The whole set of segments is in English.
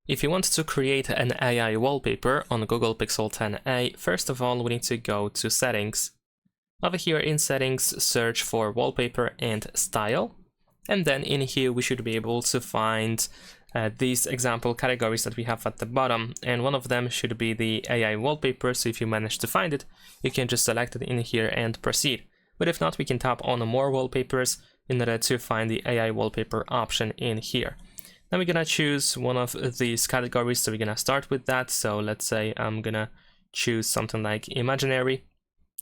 If you want to create an AI wallpaper on Google Pixel 10a, first of all, we need to go to Settings. Over here in Settings, search for Wallpaper and Style. And then in here, we should be able to find these example categories that we have at the bottom. And one of them should be the AI wallpaper. So if you manage to find it, you can just select it in here and proceed. But if not, we can tap on more wallpapers in order to find the AI wallpaper option in here. Now we're gonna choose one of these categories, so we're gonna start with that. So let's say I'm gonna choose something like imaginary.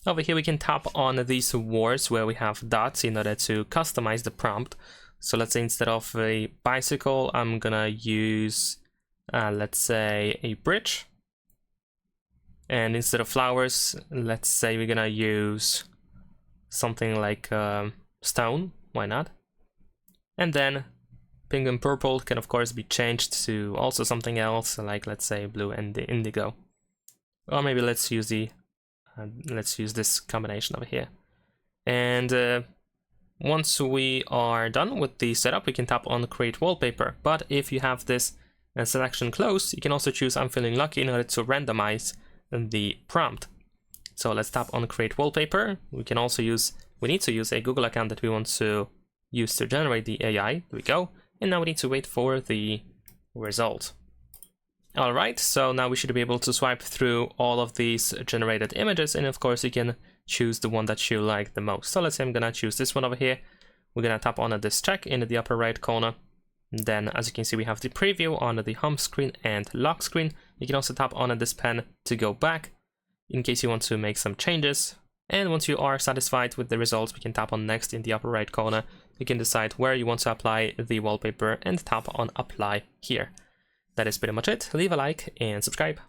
Over here we can tap on these words where we have dots in order to customize the prompt. So let's say instead of a bicycle, I'm gonna use, let's say, a bridge. And instead of flowers, let's say we're gonna use something like stone, why not? And then pink and purple can of course be changed to also something else, like let's say blue and indigo. Or maybe let's use this combination over here. And once we are done with the setup, we can tap on create wallpaper. But if you have this selection closed, you can also choose I'm feeling lucky in order to randomize the prompt. So let's tap on create wallpaper. We need to use a Google account that we want to use to generate the AI. There we go. And now we need to wait for the result. Alright, so now we should be able to swipe through all of these generated images, and of course you can choose the one that you like the most. So let's say I'm gonna choose this one over here. We're gonna tap on this check in the upper right corner. And then as you can see, we have the preview on the home screen and lock screen. You can also tap on this pen to go back in case you want to make some changes. And once you are satisfied with the results, we can tap on next in the upper right corner. You can decide where you want to apply the wallpaper and tap on apply here. That is pretty much it. Leave a like and subscribe.